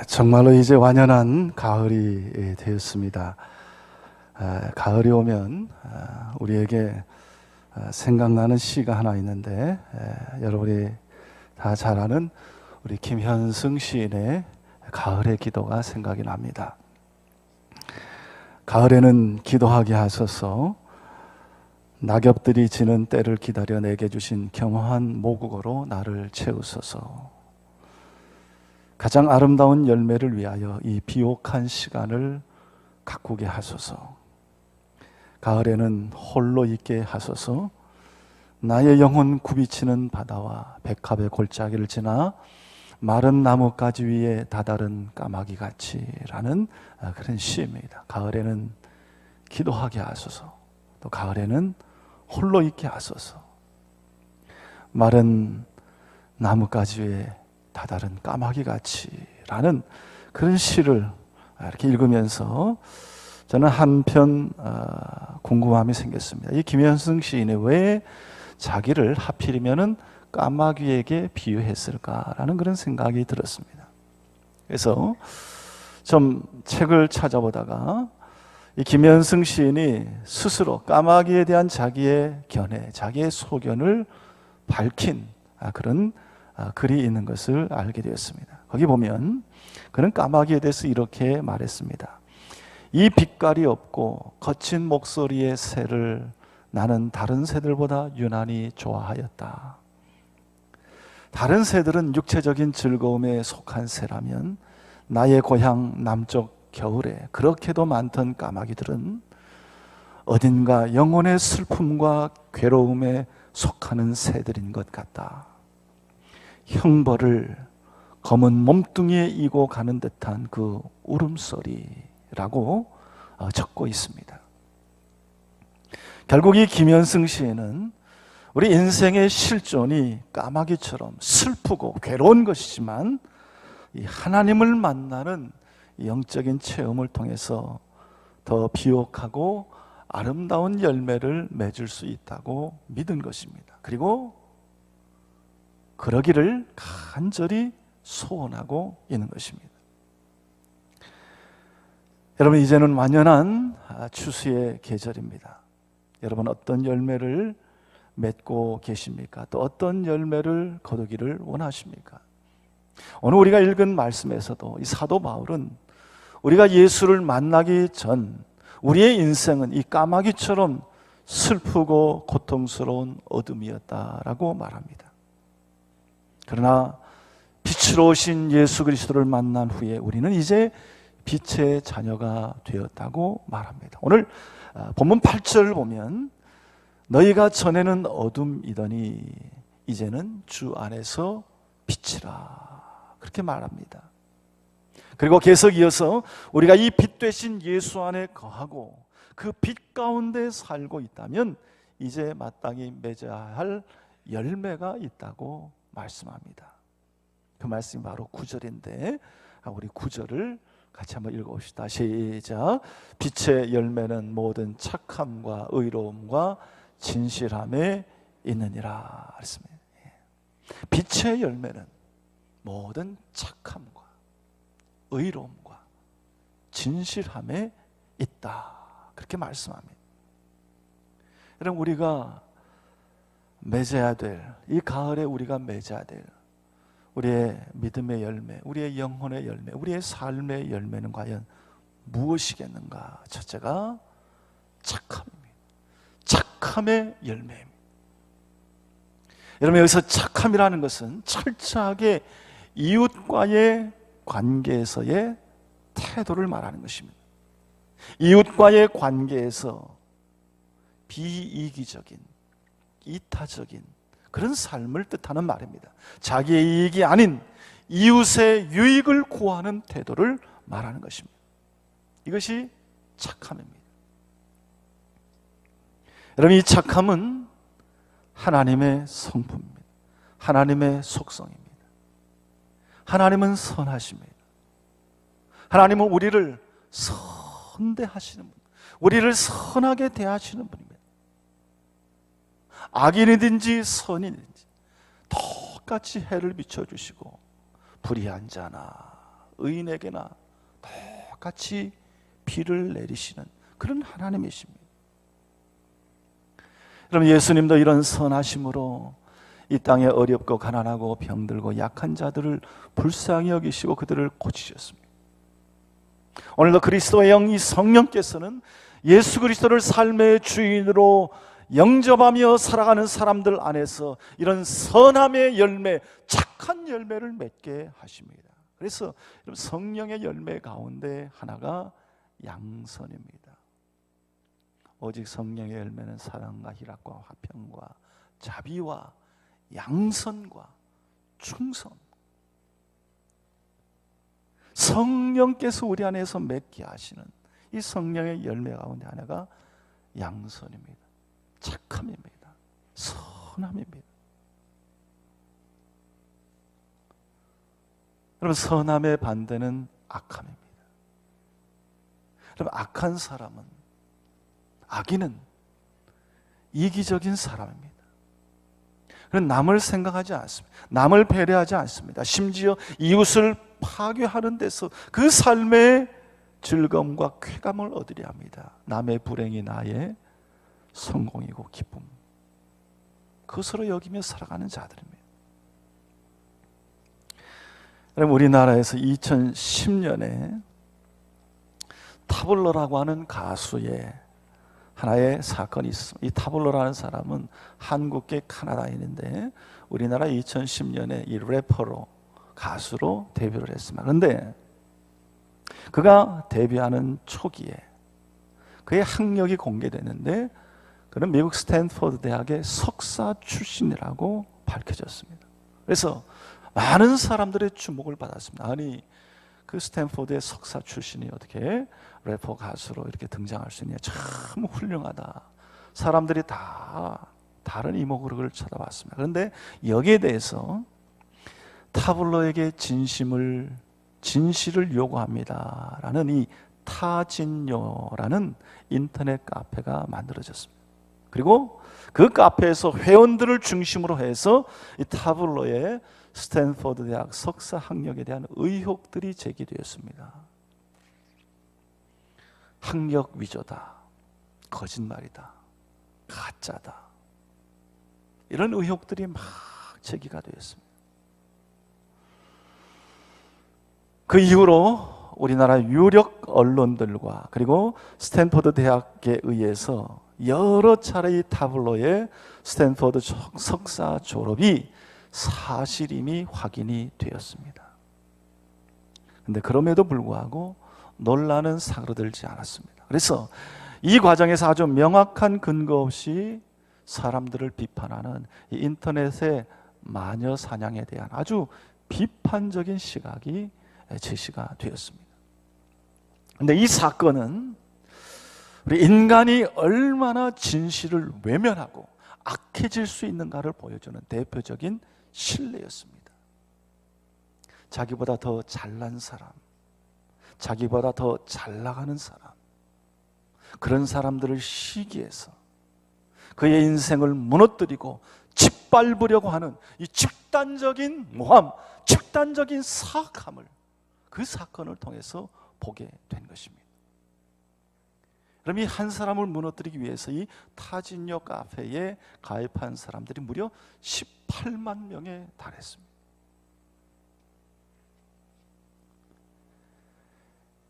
정말로 이제 완연한 가을이 되었습니다. 가을이 오면 우리에게 생각나는 시가 하나 있는데, 여러분이 다 잘 아는 우리 김현승 시인의 가을의 기도가 생각이 납니다. 가을에는 기도하게 하소서, 낙엽들이 지는 때를 기다려 내게 주신 겸허한 모국어로 나를 채우소서. 가장 아름다운 열매를 위하여 이 비옥한 시간을 가꾸게 하소서. 가을에는 홀로 있게 하소서. 나의 영혼 굽이치는 바다와 백합의 골짜기를 지나 마른 나뭇가지 위에 다다른 까마귀 같이라는 그런 시입니다. 가을에는 기도하게 하소서. 또 가을에는 홀로 있게 하소서. 마른 나뭇가지 위에 다다른 까마귀 같이라는 그런 시를 이렇게 읽으면서 저는 한편 궁금함이 생겼습니다. 이 김현승 시인이 왜 자기를 하필이면은 까마귀에게 비유했을까라는 그런 생각이 들었습니다. 그래서 좀 책을 찾아보다가 이 김현승 시인이 스스로 까마귀에 대한 자기의 견해, 자기의 소견을 밝힌 그런 글이 있는 것을 알게 되었습니다. 거기 보면 그는 까마귀에 대해서 이렇게 말했습니다. 이 빛깔이 없고 거친 목소리의 새를 나는 다른 새들보다 유난히 좋아하였다. 다른 새들은 육체적인 즐거움에 속한 새라면 나의 고향 남쪽 겨울에 그렇게도 많던 까마귀들은 어딘가 영혼의 슬픔과 괴로움에 속하는 새들인 것 같다. 형벌을 검은 몸뚱이에 이고 가는 듯한 그 울음소리라고 적고 있습니다. 결국 이 김현승 시인은 우리 인생의 실존이 까마귀처럼 슬프고 괴로운 것이지만 이 하나님을 만나는 영적인 체험을 통해서 더 비옥하고 아름다운 열매를 맺을 수 있다고 믿은 것입니다. 그리고 그러기를 간절히 소원하고 있는 것입니다. 여러분, 이제는 완연한 추수의 계절입니다. 여러분, 어떤 열매를 맺고 계십니까? 또 어떤 열매를 거두기를 원하십니까? 오늘 우리가 읽은 말씀에서도 이 사도 바울은 우리가 예수를 만나기 전 우리의 인생은 이 까마귀처럼 슬프고 고통스러운 어둠이었다라고 말합니다. 그러나 빛으로 오신 예수 그리스도를 만난 후에 우리는 이제 빛의 자녀가 되었다고 말합니다. 오늘 본문 8절을 보면 너희가 전에는 어둠이더니 이제는 주 안에서 빛이라 그렇게 말합니다. 그리고 계속 이어서 우리가 이 빛 되신 예수 안에 거하고 그 빛 가운데 살고 있다면 이제 마땅히 맺어야 할 열매가 있다고 말씀합니다. 그 말씀이 바로 9절인데 우리 9절을 같이 한번 읽어봅시다. 시작. 빛의 열매는 모든 착함과 의로움과 진실함에 있느니라 그랬습니다. 빛의 열매는 모든 착함과 의로움과 진실함에 있다 그렇게 말씀합니다. 여러분, 우리가 맺어야 될, 이 가을에 우리가 맺어야 될 우리의 믿음의 열매, 우리의 영혼의 열매, 우리의 삶의 열매는 과연 무엇이겠는가? 첫째가 착함입니다. 착함의 열매입니다. 여러분, 여기서 착함이라는 것은 철저하게 이웃과의 관계에서의 태도를 말하는 것입니다. 이웃과의 관계에서 비이기적인, 이타적인 그런 삶을 뜻하는 말입니다. 자기의 이익이 아닌 이웃의 유익을 구하는 태도를 말하는 것입니다. 이것이 착함입니다. 여러분, 이 착함은 하나님의 성품입니다. 하나님의 속성입니다. 하나님은 선하십니다. 하나님은 우리를 선대하시는 분, 우리를 선하게 대하시는 분입니다. 악인이든지 선인이든지 똑같이 해를 비춰주시고 불의한 자나 의인에게나 똑같이 비를 내리시는 그런 하나님이십니다. 여러분, 예수님도 이런 선하심으로 이 땅에 어렵고 가난하고 병들고 약한 자들을 불쌍히 여기시고 그들을 고치셨습니다. 오늘도 그리스도의 영, 이 성령께서는 예수 그리스도를 삶의 주인으로 영접하며 살아가는 사람들 안에서 이런 선함의 열매, 착한 열매를 맺게 하십니다. 그래서 성령의 열매 가운데 하나가 양선입니다. 오직 성령의 열매는 사랑과 희락과 화평과 자비와 양선과 충성. 성령께서 우리 안에서 맺게 하시는 이 성령의 열매 가운데 하나가 양선입니다. 착함입니다. 선함입니다. 여러분, 선함의 반대는 악함입니다. 여러분, 악한 사람은, 악인은 이기적인 사람입니다. 그는 남을 생각하지 않습니다. 남을 배려하지 않습니다. 심지어 이웃을 파괴하는 데서 그 삶의 즐거움과 쾌감을 얻으려 합니다. 남의 불행이 나의 성공이고 기쁨, 그것으로 여기며 살아가는 자들입니다. 여러분, 우리나라에서 2010년에 타블러라고 하는 가수의 하나의 사건이 있습니다. 이 타블러라는 사람은 한국계 카나다인인데 우리나라 2010년에 이 래퍼로, 가수로 데뷔를 했습니다. 그런데 그가 데뷔하는 초기에 그의 학력이 공개됐는데 그는 미국 스탠포드 대학의 석사 출신이라고 밝혀졌습니다. 그래서 많은 사람들의 주목을 받았습니다. 아니, 그 스탠포드의 석사 출신이 어떻게 래퍼 가수로 이렇게 등장할 수 있냐, 참 훌륭하다. 사람들이 다 다른 이목으로 쳐다봤습니다. 그런데 여기에 대해서 타블로에게 진실을 요구합니다 라는 이 타진요라는 인터넷 카페가 만들어졌습니다. 그리고 그 카페에서 회원들을 중심으로 해서 이 타블로의 스탠포드 대학 석사 학력에 대한 의혹들이 제기되었습니다. 학력 위조다, 거짓말이다, 가짜다, 이런 의혹들이 막 제기가 되었습니다. 그 이후로 우리나라 유력 언론들과 그리고 스탠포드 대학에 의해서 여러 차례 이 타블로의 스탠포드 석사 졸업이 사실임이 확인이 되었습니다. 그런데 그럼에도 불구하고 논란은 사그러들지 않았습니다. 그래서 이 과정에서 아주 명확한 근거 없이 사람들을 비판하는 이 인터넷의 마녀 사냥에 대한 아주 비판적인 시각이 제시가 되었습니다. 그런데 이 사건은 우리 인간이 얼마나 진실을 외면하고 악해질 수 있는가를 보여주는 대표적인 신뢰였습니다. 자기보다 더 잘난 사람, 자기보다 더 잘 나가는 사람, 그런 사람들을 시기해서 그의 인생을 무너뜨리고 짓밟으려고 하는 이 집단적인 모함, 집단적인 사악함을 그 사건을 통해서 보게 된 것입니다. 그럼 이 한 사람을 무너뜨리기 위해서 이 타진요 카페에 가입한 사람들이 무려 18만 명에 달했습니다.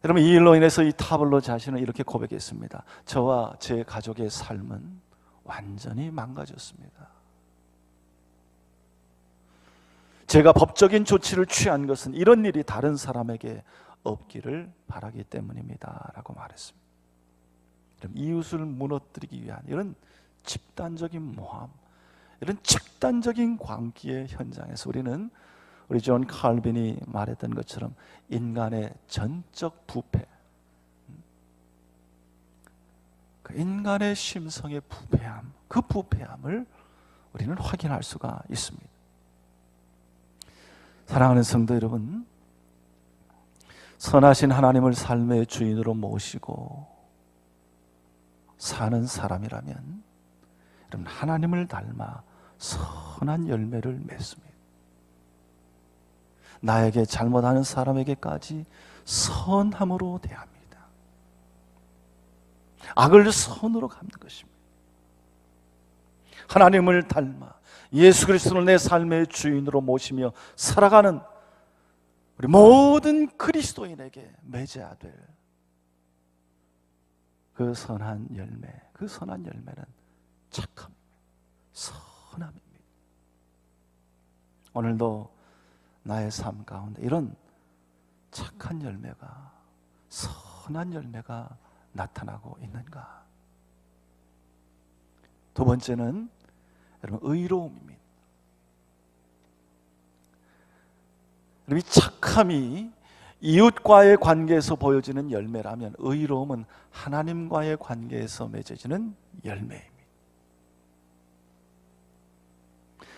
여러분, 이 일로 인해서 이 타블로 자신은 이렇게 고백했습니다. 저와 제 가족의 삶은 완전히 망가졌습니다. 제가 법적인 조치를 취한 것은 이런 일이 다른 사람에게 없기를 바라기 때문입니다 라고 말했습니다. 이웃을 무너뜨리기 위한 이런 집단적인 모함, 이런 집단적인 광기의 현장에서 우리 존 칼빈이 말했던 것처럼 인간의 전적 부패, 그 인간의 심성의 부패함, 그 부패함을 우리는 확인할 수가 있습니다. 사랑하는 성도 여러분, 선하신 하나님을 삶의 주인으로 모시고 사는 사람이라면 여러분, 하나님을 닮아 선한 열매를 맺습니다. 나에게 잘못하는 사람에게까지 선함으로 대합니다. 악을 선으로 갚는 것입니다. 하나님을 닮아 예수 그리스도를 내 삶의 주인으로 모시며 살아가는 우리 모든 그리스도인에게 맺어야 될 그 선한 열매, 그 선한 열매는 착함입니다. 선함입니다. 오늘도 나의 삶 가운데 이런 착한 열매가, 선한 열매가 나타나고 있는가? 두 번째는 여러분 의로움입니다. 여러분, 이 착함이 이웃과의 관계에서 보여지는 열매라면 의로움은 하나님과의 관계에서 맺어지는 열매입니다.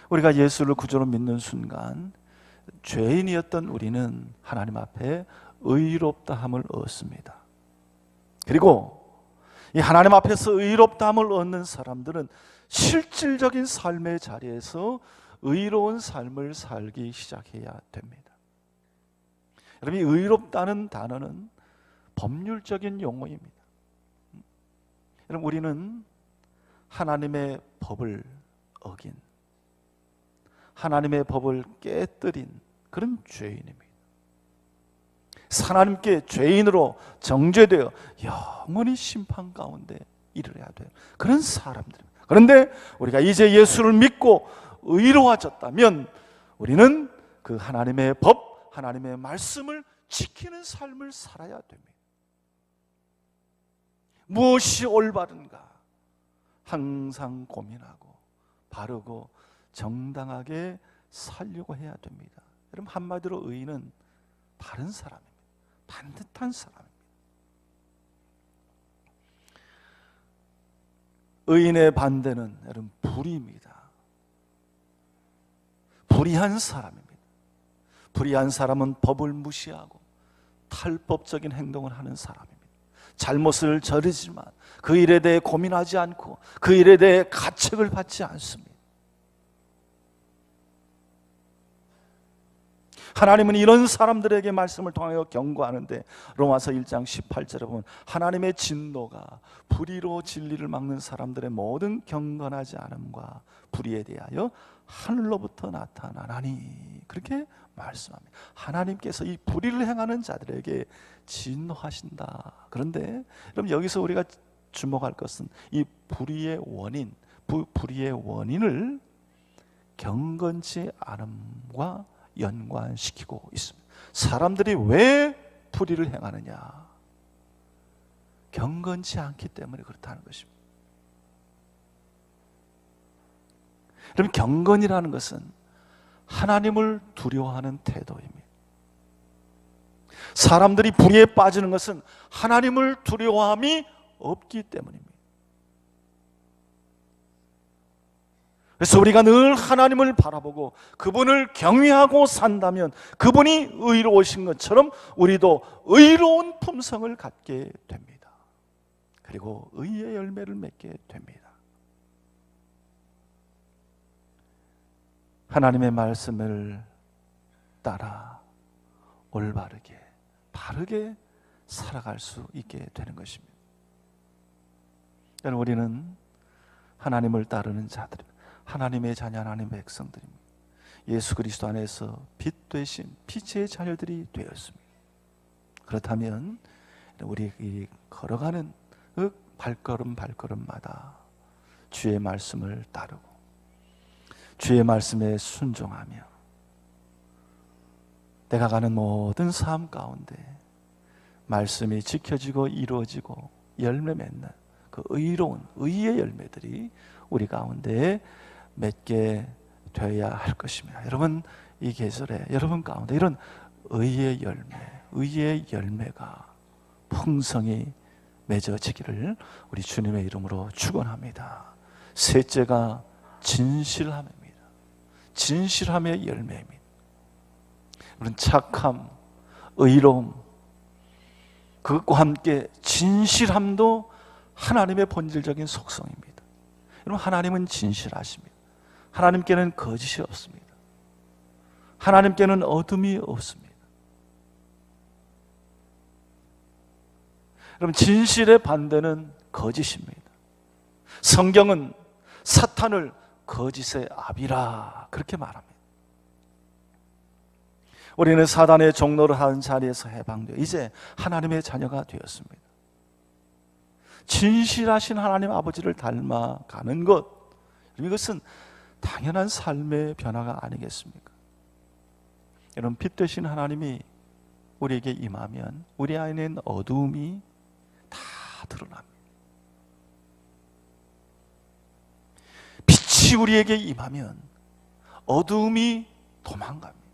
우리가 예수를 구주로 믿는 순간 죄인이었던 우리는 하나님 앞에 의롭다함을 얻습니다. 그리고 이 하나님 앞에서 의롭다함을 얻는 사람들은 실질적인 삶의 자리에서 의로운 삶을 살기 시작해야 됩니다. 여러분, 이 의롭다는 단어는 법률적인 용어입니다. 여러분, 우리는 하나님의 법을 어긴, 하나님의 법을 깨뜨린 그런 죄인입니다. 하나님께 죄인으로 정죄되어 영원히 심판 가운데 이르러야 돼요. 그런 사람들입니다. 그런데 우리가 이제 예수를 믿고 의로워졌다면 우리는 그 하나님의 법, 하나님의 말씀을 지키는 삶을 살아야 됩니다. 무엇이 올바른가 항상 고민하고 바르고 정당하게 살려고 해야 됩니다. 여러분, 한마디로 의인은 바른 사람입니다. 반듯한 사람입니다. 의인의 반대는 여러분 불의입니다. 불의한 사람입니다. 불의한 사람은 법을 무시하고 탈법적인 행동을 하는 사람입니다. 잘못을 저지르지만 그 일에 대해 고민하지 않고 그 일에 대해 가책을 받지 않습니다. 하나님은 이런 사람들에게 말씀을 통하여 경고하는데 로마서 1장 18절에 보면 하나님의 진노가 불의로 진리를 막는 사람들의 모든 경건하지 않음과 불의에 대하여 하늘로부터 나타나나니, 그렇게 말씀합니다. 하나님께서 이 불의를 행하는 자들에게 진노하신다. 그런데 여러분, 여기서 우리가 주목할 것은 이 불의의 원인, 불의의 원인을 경건치 않음과 연관시키고 있습니다. 사람들이 왜 불의를 행하느냐? 경건치 않기 때문에 그렇다는 것입니다. 그럼 경건이라는 것은 하나님을 두려워하는 태도입니다. 사람들이 불의에 빠지는 것은 하나님을 두려워함이 없기 때문입니다. 그래서 우리가 늘 하나님을 바라보고 그분을 경외하고 산다면 그분이 의로우신 것처럼 우리도 의로운 품성을 갖게 됩니다. 그리고 의의 열매를 맺게 됩니다. 하나님의 말씀을 따라 올바르게, 바르게 살아갈 수 있게 되는 것입니다. 여러분, 우리는 하나님을 따르는 자들입니다. 하나님의 자녀, 하나님의 백성들입니다. 예수 그리스도 안에서 빛 되신 빛의 자녀들이 되었습니다. 그렇다면 우리 걸어가는 그 발걸음마다 주의 말씀을 따르고 주의 말씀에 순종하며 내가 가는 모든 삶 가운데 말씀이 지켜지고 이루어지고 열매 맺는 그 의로운 의의 열매들이 우리 가운데 맺게 되어야 할 것입니다. 여러분, 이 계절에 여러분 가운데 이런 의의 열매가 풍성히 맺어지기를 우리 주님의 이름으로 축원합니다. 셋째가 진실함입니다. 진실함의 열매입니다. 우리는 착함, 의로움, 그것과 함께 진실함도 하나님의 본질적인 속성입니다. 여러분, 하나님은 진실하십니다. 하나님께는 거짓이 없습니다. 하나님께는 어둠이 없습니다. 여러분, 진실의 반대는 거짓입니다. 성경은 사탄을 거짓의 아비라 그렇게 말합니다. 우리는 사단의 종로를 하는 자리에서 해방되어 이제 하나님의 자녀가 되었습니다. 진실하신 하나님 아버지를 닮아가는 것, 이것은 당연한 삶의 변화가 아니겠습니까? 여러분, 빛 되신 하나님이 우리에게 임하면 우리 안에 있는 어두움이 다 드러납니다. 빛이 우리에게 임하면 어두움이 도망갑니다.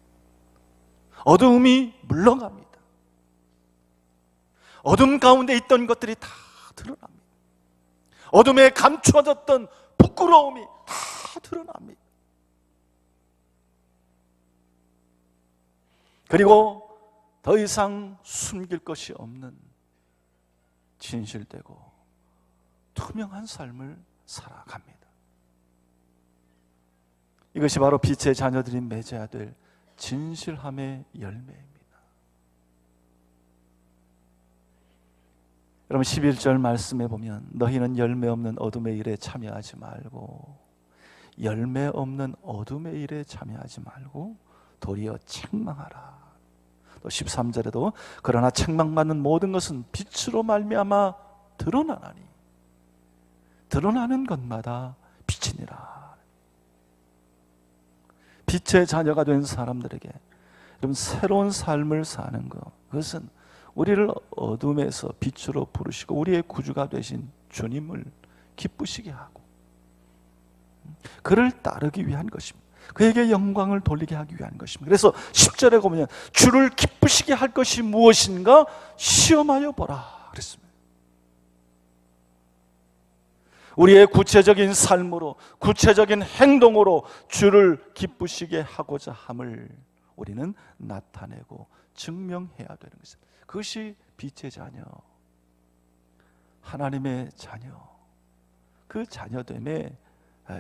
어두움이 물러갑니다. 어둠 가운데 있던 것들이 다 드러납니다. 어둠에 감추어졌던 부끄러움이 다 드러납니다. 그리고 더 이상 숨길 것이 없는 진실되고 투명한 삶을 살아갑니다. 이것이 바로 빛의 자녀들이 맺어야 될 진실함의 열매입니다. 여러분, 11절 말씀에 보면 너희는 열매 없는 어둠의 일에 참여하지 말고, 열매 없는 어둠의 일에 참여하지 말고 도리어 책망하라. 또 13절에도 그러나 책망받는 모든 것은 빛으로 말미암아 드러나나니 드러나는 것마다 빛이니라. 빛의 자녀가 된 사람들에게 여러분, 새로운 삶을 사는 것, 그것은 우리를 어둠에서 빛으로 부르시고 우리의 구주가 되신 주님을 기쁘시게 하고 그를 따르기 위한 것입니다. 그에게 영광을 돌리게 하기 위한 것입니다. 그래서 10절에 보면 주를 기쁘시게 할 것이 무엇인가 시험하여 보라 그랬습니다. 우리의 구체적인 삶으로, 구체적인 행동으로 주를 기쁘시게 하고자 함을 우리는 나타내고 증명해야 되는 것입니다. 그것이 빛의 자녀, 하나님의 자녀, 그 자녀됨의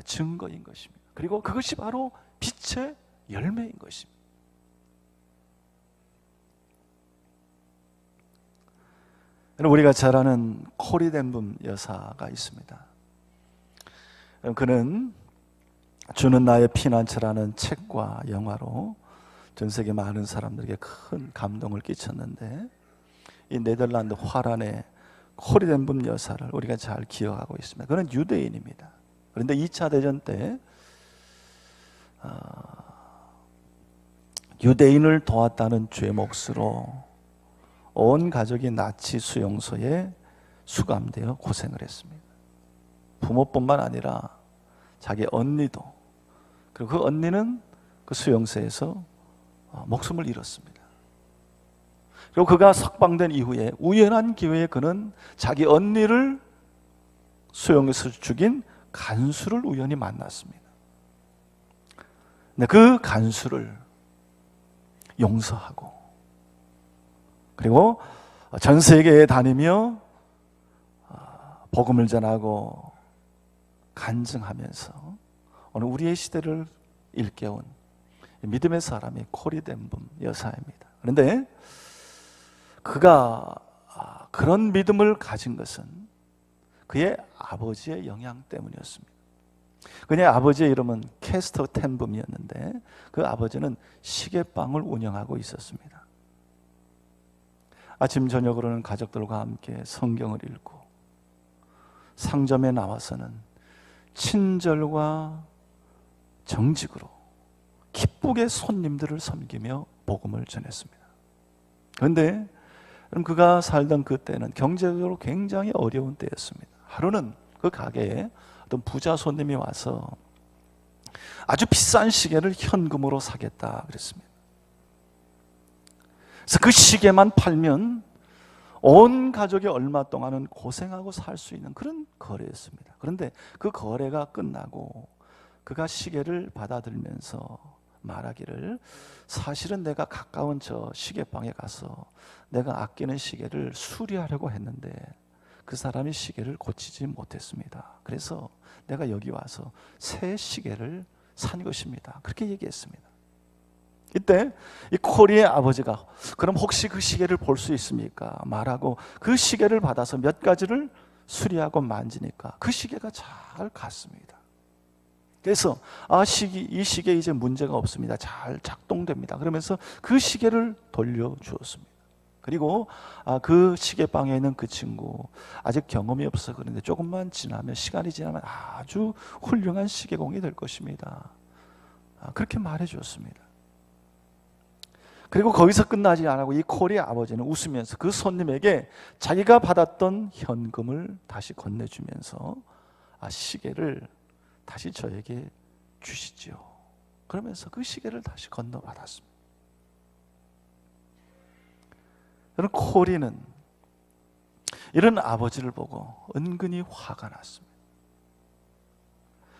증거인 것입니다. 그리고 그것이 바로 빛의 열매인 것입니다. 우리가 잘 아는 코리 덴붐 여사가 있습니다. 그는 주는 나의 피난처라는 책과 영화로 전 세계 많은 사람들에게 큰 감동을 끼쳤는데, 이 네덜란드 화란의 코리 덴붐 여사를 우리가 잘 기억하고 있습니다. 그는 유대인입니다. 그런데 2차 대전 때 유대인을 도왔다는 죄목으로 온 가족이 나치 수용소에 수감되어 고생을 했습니다. 부모뿐만 아니라 자기 언니도, 그리고 그 언니는 그 수용소에서 목숨을 잃었습니다. 그리고 그가 석방된 이후에 우연한 기회에 그는 자기 언니를 수용소에서 죽인 간수를 우연히 만났습니다. 근데 그 간수를 용서하고 그리고 전 세계에 다니며 복음을 전하고 간증하면서 오늘 우리의 시대를 일깨운 믿음의 사람이 코리 덴붐 여사입니다. 그런데 그가 그런 믿음을 가진 것은 그의 아버지의 영향 때문이었습니다. 그의 아버지의 이름은 캐스터 텐붐이었는데 그 아버지는 시계방을 운영하고 있었습니다. 아침 저녁으로는 가족들과 함께 성경을 읽고 상점에 나와서는 친절과 정직으로 기쁘게 손님들을 섬기며 복음을 전했습니다. 그런데 그가 살던 그때는 경제적으로 굉장히 어려운 때였습니다. 하루는 그 가게에 어떤 부자 손님이 와서 아주 비싼 시계를 현금으로 사겠다 그랬습니다. 그래서 그 시계만 팔면 온 가족이 얼마 동안은 고생하고 살 수 있는 그런 거래였습니다. 그런데 그 거래가 끝나고 그가 시계를 받아들면서 말하기를, 사실은 내가 가까운 저 시계방에 가서 내가 아끼는 시계를 수리하려고 했는데 그 사람이 시계를 고치지 못했습니다. 그래서 내가 여기 와서 새 시계를 산 것입니다. 그렇게 얘기했습니다. 이때 이 코리의 아버지가 그럼 혹시 그 시계를 볼 수 있습니까? 말하고 그 시계를 받아서 몇 가지를 수리하고 만지니까 그 시계가 잘 갔습니다. 그래서 이 시계 이제 문제가 없습니다. 잘 작동됩니다. 그러면서 그 시계를 돌려주었습니다. 그리고 그 시계방에 있는 그 친구 아직 경험이 없어 그런데 조금만 지나면 시간이 지나면 아주 훌륭한 시계공이 될 것입니다. 그렇게 말해 주었습니다. 그리고 거기서 끝나지 않고 이 콜의 아버지는 웃으면서 그 손님에게 자기가 받았던 현금을 다시 건네주면서 시계를 다시 저에게 주시지요. 그러면서 그 시계를 다시 건너받았습니다. 여러분, 콜이는 이런 아버지를 보고 은근히 화가 났습니다.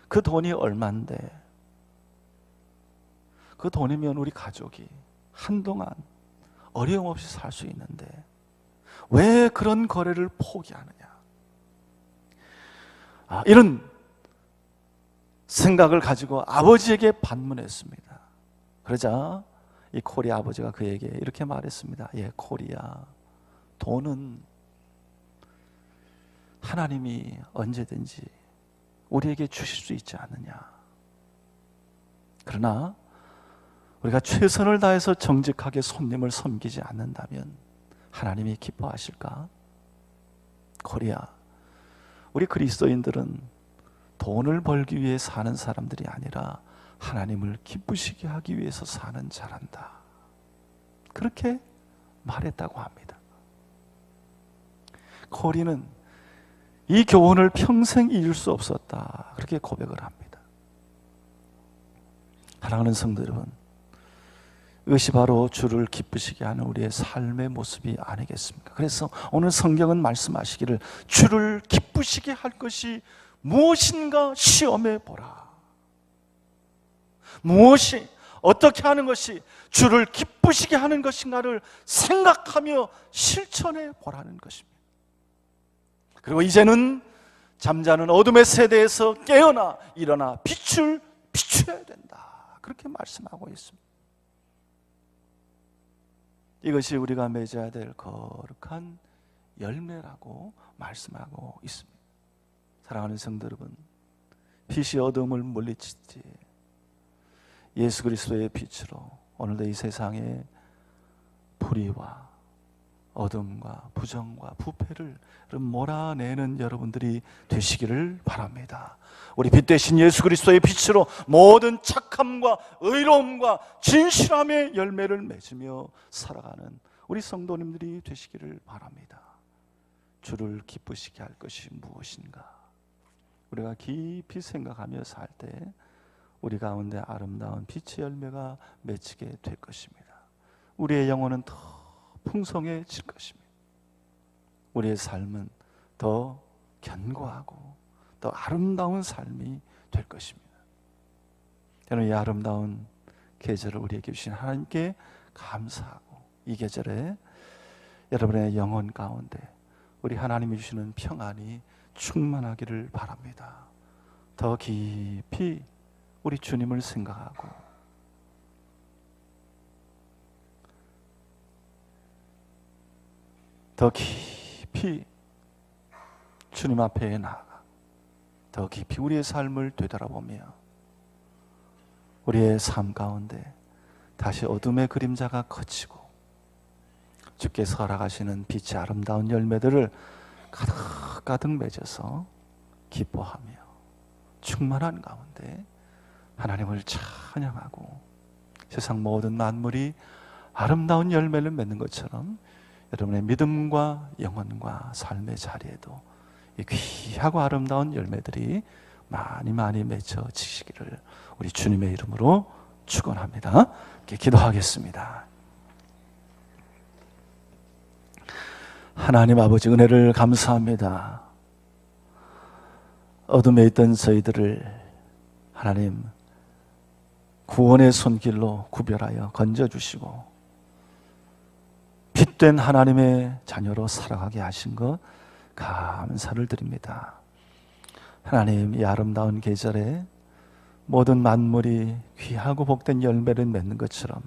그 돈이 얼만데, 그 돈이면 우리 가족이 한동안 어려움 없이 살 수 있는데 왜 그런 거래를 포기하느냐, 이런 생각을 가지고 아버지에게 반문했습니다. 그러자 이 콜이 아버지가 그에게 이렇게 말했습니다. 콜이야, 돈은 하나님이 언제든지 우리에게 주실 수 있지 않느냐. 그러나 우리가 최선을 다해서 정직하게 손님을 섬기지 않는다면 하나님이 기뻐하실까? 콜이야, 우리 그리스도인들은 돈을 벌기 위해 사는 사람들이 아니라 하나님을 기쁘시게 하기 위해서 사는 자란다. 그렇게 말했다고 합니다. 콜이는 이 교훈을 평생 잊을 수 없었다, 그렇게 고백을 합니다. 사랑하는 성도 여러분, 이것이 바로 주를 기쁘시게 하는 우리의 삶의 모습이 아니겠습니까? 그래서 오늘 성경은 말씀하시기를 주를 기쁘시게 할 것이 무엇인가 시험해 보라. 무엇이, 어떻게 하는 것이 주를 기쁘시게 하는 것인가를 생각하며 실천해 보라는 것입니다. 그리고 이제는 잠자는 어둠의 세대에서 깨어나 일어나 빛을 비춰야 된다, 그렇게 말씀하고 있습니다. 이것이 우리가 맺어야 될 거룩한 열매라고 말씀하고 있습니다. 사랑하는 성도 여러분, 빛이 어둠을 물리치지 예수 그리스도의 빛으로 오늘도 이 세상에 불의와 어둠과 부정과 부패를 몰아내는 여러분들이 되시기를 바랍니다. 우리 빛 대신 예수 그리스도의 빛으로 모든 착함과 의로움과 진실함의 열매를 맺으며 살아가는 우리 성도님들이 되시기를 바랍니다. 주를 기쁘시게 할 것이 무엇인가? 우리가 깊이 생각하며 살 때 우리 가운데 아름다운 빛의 열매가 맺히게 될 것입니다. 우리의 영혼은 더 풍성해질 것입니다. 우리의 삶은 더 견고하고 더 아름다운 삶이 될 것입니다. 저는 이 아름다운 계절을 우리에게 주신 하나님께 감사하고 이 계절에 여러분의 영혼 가운데 우리 하나님이 주시는 평안이 충만하기를 바랍니다. 더 깊이 우리 주님을 생각하고 더 깊이 주님 앞에 나아가 더 깊이 우리의 삶을 되돌아보며 우리의 삶 가운데 다시 어둠의 그림자가 걷히고 주께서 허락하시는 빛의 아름다운 열매들을 가득가득 맺어서 기뻐하며 충만한 가운데 하나님을 찬양하고 세상 모든 만물이 아름다운 열매를 맺는 것처럼 여러분의 믿음과 영혼과 삶의 자리에도 이 귀하고 아름다운 열매들이 많이 많이 맺어지시기를 우리 주님의 이름으로 축원합니다. 이렇게 기도하겠습니다. 하나님 아버지, 은혜를 감사합니다. 어둠에 있던 저희들을 하나님 구원의 손길로 구별하여 건져주시고 빛된 하나님의 자녀로 살아가게 하신 것 감사를 드립니다. 하나님, 이 아름다운 계절에 모든 만물이 귀하고 복된 열매를 맺는 것처럼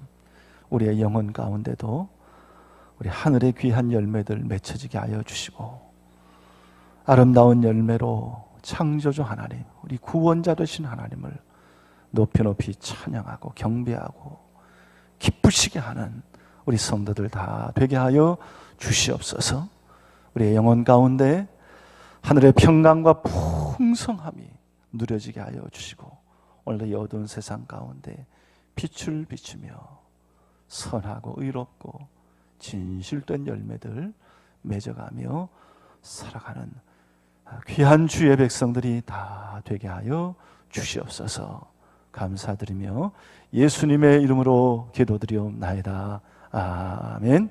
우리의 영혼 가운데도 우리 하늘의 귀한 열매들 맺혀지게 하여 주시고, 아름다운 열매로 창조주 하나님, 우리 구원자 되신 하나님을 높이 높이 찬양하고 경배하고 기쁘시게 하는 우리 성도들 다 되게 하여 주시옵소서. 우리의 영혼 가운데 하늘의 평강과 풍성함이 누려지게 하여 주시고, 오늘 이 어두운 세상 가운데 빛을 비추며 선하고 의롭고 진실된 열매들 맺어가며 살아가는 귀한 주의 백성들이 다 되게 하여 주시옵소서. 감사드리며 예수님의 이름으로 기도드리옵나이다. 아멘.